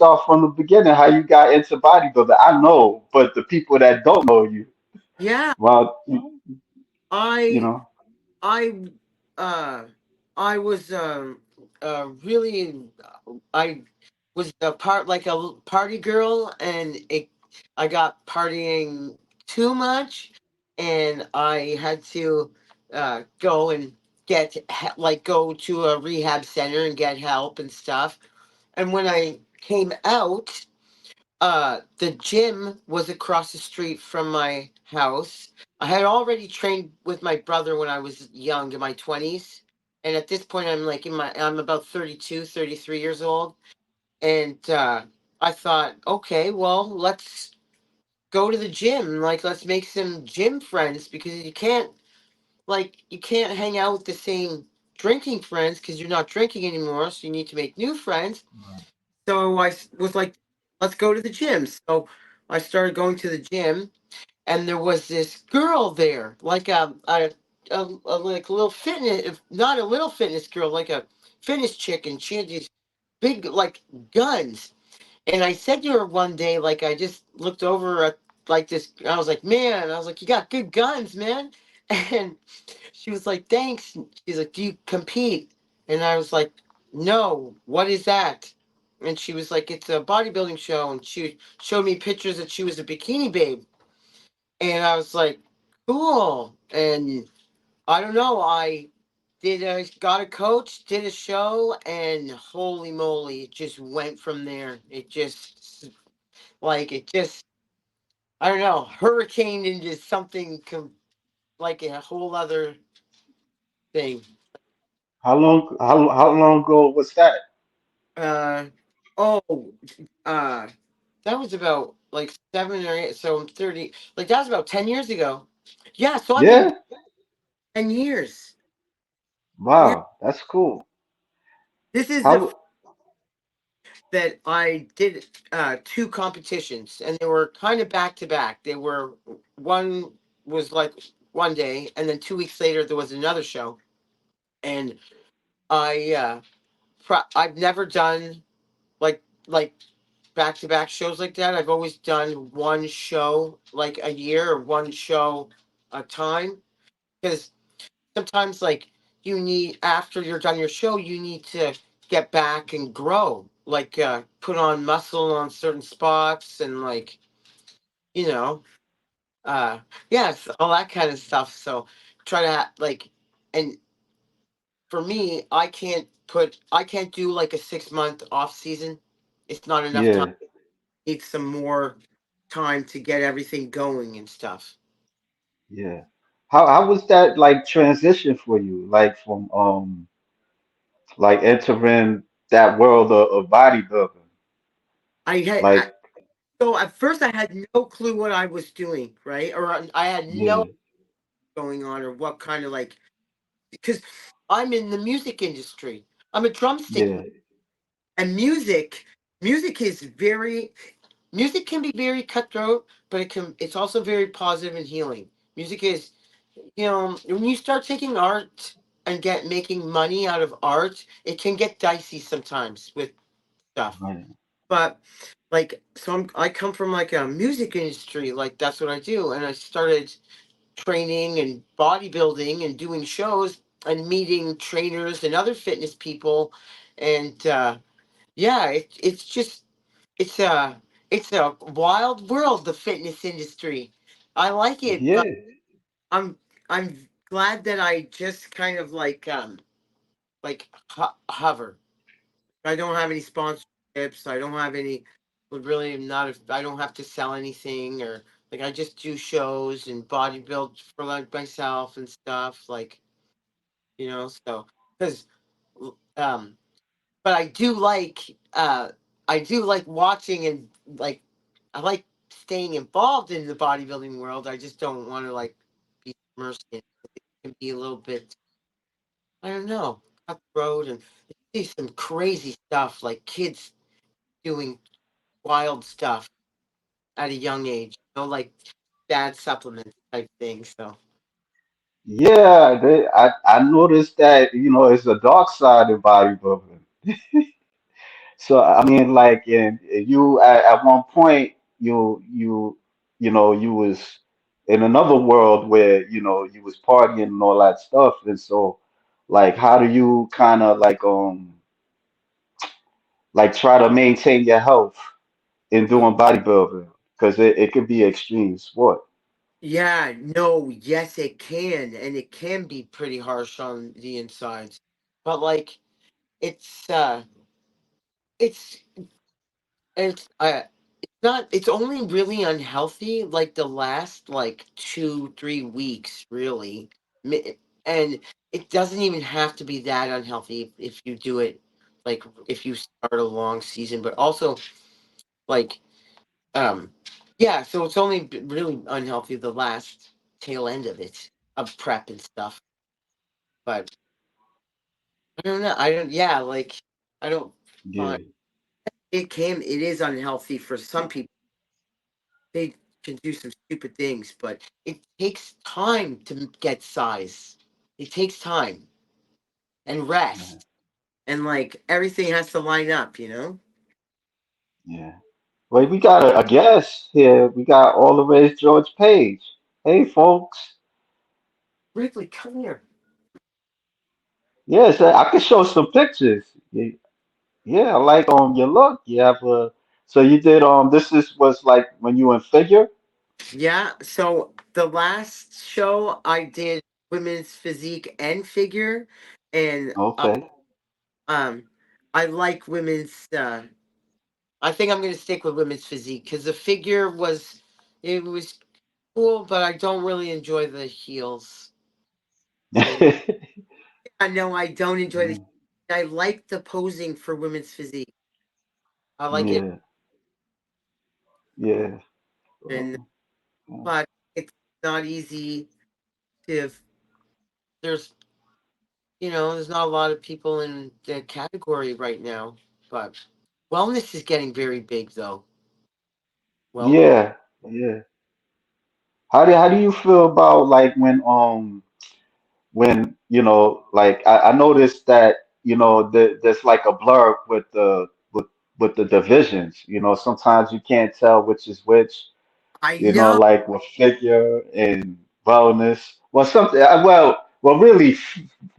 start from the beginning, how you got into bodybuilding. I know, but the people that don't know you, Yeah, well, you I know, I uh I was really I was a party girl, and I got partying too much, and I had to go and go to a rehab center and get help and stuff. And when I came out, the gym was across the street from my house. I had already trained with my brother when I was young, in my 20s. And at this point, I'm about 32, 33 years old. And I thought, okay, well, let's go to the gym. Like, let's make some gym friends, because you can't hang out with the same drinking friends because you're not drinking anymore. So you need to make new friends. So was like, let's go to the gym. So I started going to the gym, and there was this girl there, like like a little fitness, not a little fitness girl, like a fitness chick, and she had these big like guns. And I said to her one day, like, I just looked over at like this. I was like, man, I was like, you got good guns, man. And she was like, thanks. She's like, do you compete? And I was like, no, what is that? And she was like, it's a bodybuilding show. And she showed me pictures that she was a bikini babe. And I was like, cool. And I don't know, got a coach, did a show, and holy moly, it just went from there. It just, I don't know, hurricaned into something like a whole other thing. how long ago was that? Uh, oh, uh, that was about like 7 or 8. So I'm 30. Like, that was about 10 years ago. Yeah, so I've been Yeah. 10 years. Yeah, Wow, that's cool. this is the How? that I did two competitions, and they were kind of back to back. They were one was like one day, and then 2 weeks later there was another show. And I've never done like back to back shows like that. I've always done one show like a year, or one show a time, because sometimes, like, you need, after you're done your show, you need to get back and grow, like put on muscle on certain spots, and like, you know uh yes, all that kind of stuff. So try to and for me, I can't do like a 6 month off season. It's not enough time. Yeah, Need some more time to get everything going and stuff. yeah. How was that like transition for you? Like from like entering that world of bodybuilding. I had Like, I, so at first I had no clue what I was doing, right? Or I had no yeah, going on, or what kind of, like, because I'm in the music industry. I'm a drumstick yeah, man, and music is very music can be very cutthroat, but it's also very positive and healing. Music is, when you start taking art and get making money out of art, it can get dicey sometimes with stuff. man. But like, I come from like a music industry, like that's what I do, and I started training and bodybuilding and doing shows and meeting trainers and other fitness people. And yeah, it's just, it's a it's a wild world, the fitness industry. I like it, but Yeah, i'm I'm glad that I just kind of hover. I don't have any sponsorships. I don't have any. Would really not. If I don't have to sell anything, or like, I just do shows and bodybuild for like myself and stuff. Like, so, because um, but I do like watching, and like, I like staying involved in the bodybuilding world. I just don't want to like be immersed in it. It can be a little bit, I don't know, cutthroat, and you see some crazy stuff, like kids doing wild stuff at a young age, like bad supplements type thing. So yeah. I noticed that it's a dark side of bodybuilding. So I mean, like, and you at one point you know you was in another world where you was partying and all that stuff, and so like, how do you kind of like try to maintain your health in doing bodybuilding? Because it could be extreme sport. Yeah, no, yes, it can, and it can be pretty harsh on the insides. But like, it's uh, it's it's it's not. It's only really unhealthy like the last like 2 3 weeks, really. And it doesn't even have to be that unhealthy if you do it like if you start a long season, but also like Um, yeah, so it's only really unhealthy the last tail end of it, of prep and stuff. But I don't know. I don't. Yeah, like I don't Yeah, find it is unhealthy for some people. They can do some stupid things, but it takes time to get size. It takes time and yeah, rest, and like everything has to line up. You know. yeah. Well, we got a guest here. We got all the way George Page. Hey, folks. Ripley, come here. Yes, I could show some pictures. Yeah, I like your look. You have a so you did this is was like when you in figure? Yeah. So the last show I did women's physique and figure, and Okay. Um, I like women's. I think I'm going to stick with women's physique because the figure it was cool, but I don't really enjoy the heels. And I know I don't enjoy the. I like the posing for women's physique. I like it, Yeah, yeah. and Oh, yeah. but it's not easy to. There's there's not a lot of people in the category right now, but wellness is getting very big though. Well, Yeah, yeah. How do you feel about like when like I noticed that there's like a blur with the divisions. Sometimes you can't tell which is which. I know. Like with figure and wellness. Well, something. Well, really,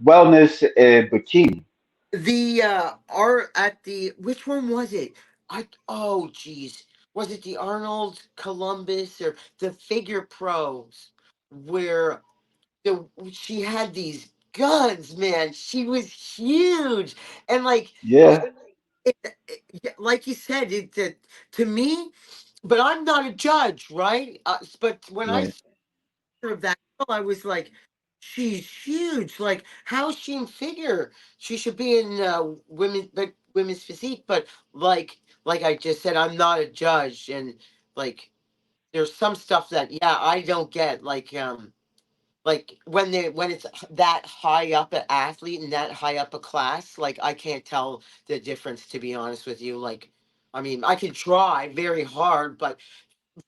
wellness and bikini. The art at the which one was it? Oh geez, was it the Arnold Columbus or the Figure Pros where she had these guns, man? She was huge, and like Yeah, like you said, to me. But I'm not a judge, right? But when I right. of that girl, I was like, she's huge. Like, how is she in figure? She should be in women's physique. But like I just said, I'm not a judge, and like there's some stuff that I don't get. Like when it's that high up an athlete and that high up a class, like I can't tell the difference to be honest with you. Like, I mean, I can try very hard, but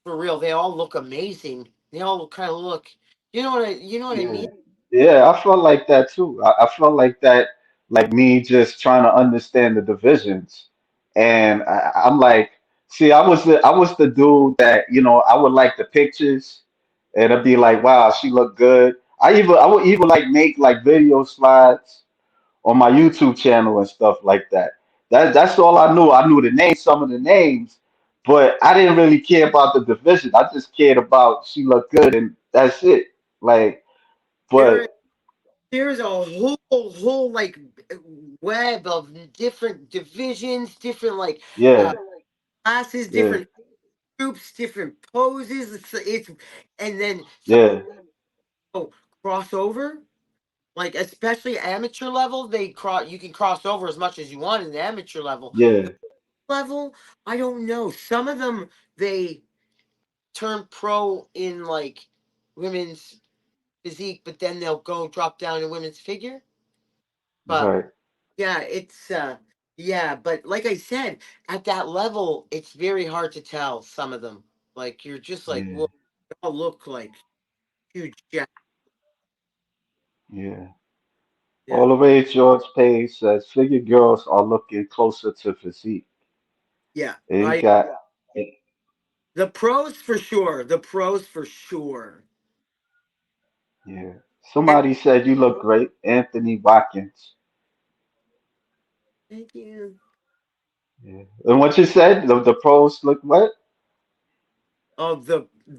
for real, they all look amazing. They all kind of look. You know what I Yeah, mean? yeah. I felt like that too. I felt like that, like me just trying to understand the divisions, and I'm like, see, I was the dude that I would like the pictures, and I'd be like, wow, she looked good. I would even like make like video slides on my YouTube channel and stuff like that. That's all I knew. I knew the names, some of the names, but I didn't really care about the division. I just cared about she looked good and that's it. Like, There, but there's a whole like web of different divisions, different like uh yeah, classes, yeah, different groups, different poses. It's and then some yeah, oh, crossover. Like especially amateur level, they cross. You can cross over as much as you want in the amateur level. yeah, Level, I don't know. Some of them they turn pro in like women's physique, but then they'll go drop down to women's figure. But right, yeah, it's but like I said, at that level, it's very hard to tell some of them. Like you're just like, yeah, well, they all look like huge jacks. yeah. Yeah. All the way George Page says figure girls are looking closer to physique. Yeah. They I got The pros for sure. The pros for sure. yeah. And Somebody said you look great, Anthony Watkins. thank you. Yeah. And what you said, the pros look what? Oh,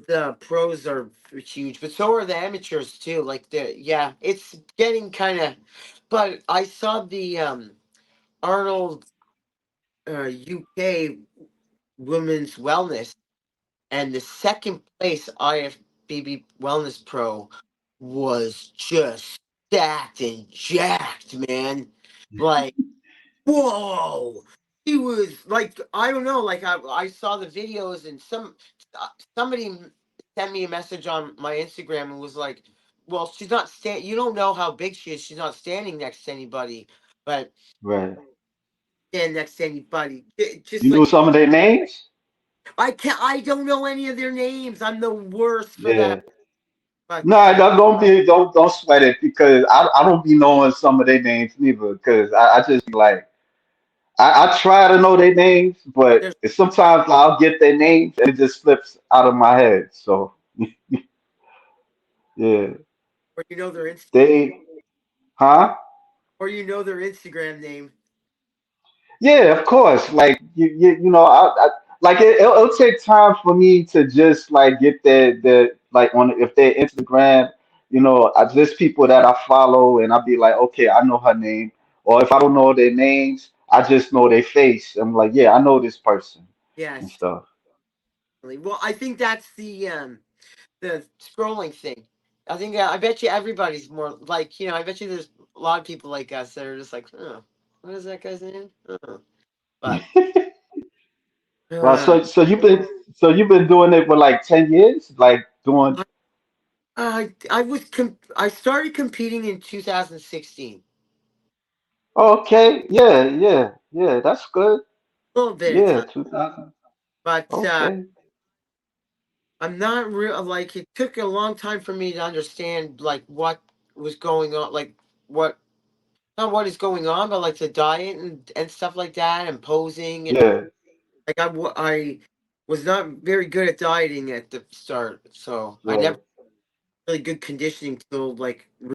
the pros are huge, but so are the amateurs too. Like the yeah, it's getting kind of. But I saw the Arnold UK Women's Wellness, and the second place IFBB Wellness Pro was just stacked and jacked, man. Like, whoa. He was like, I don't know, like I saw the videos, and somebody sent me a message on my Instagram and was like, well, she's not you don't know how big she is. She's not standing next to anybody, but Right. stand next to anybody. Just You knew like some of their names? I don't know any of their names. I'm the worst for that. Yeah. But No, don't be don't sweat it because I don't be knowing some of their names neither because I just be like I try to know their names, but there's sometimes I'll get their names and it just slips out of my head. So yeah, or you know their they huh? their Instagram name. Yeah, of course. Like you know, like it'll take time for me to just like get their like on if they're Instagram, you know, just people that I follow, and I'll be like, okay, I know her name. Or if I don't know their names, I just know their face. I'm like, yeah, I know this person and Yes. stuff. Well, I think that's the scrolling thing. I think I bet you everybody's more like I bet you there's a lot of people like us that are just like, oh, what is that guy's name? Oh. But Well, uh, so you've been doing it for like 10 years, like doing. I started competing in 2016. Okay, yeah, that's good. A little bit of Yeah, time, 2000. but Okay. I'm not real. Like it took a long time for me to understand like what was going on, like what not what is going on, but like the diet and stuff like that, and posing and Yeah, like I was not very good at dieting at the start, so I never right. really good conditioning till like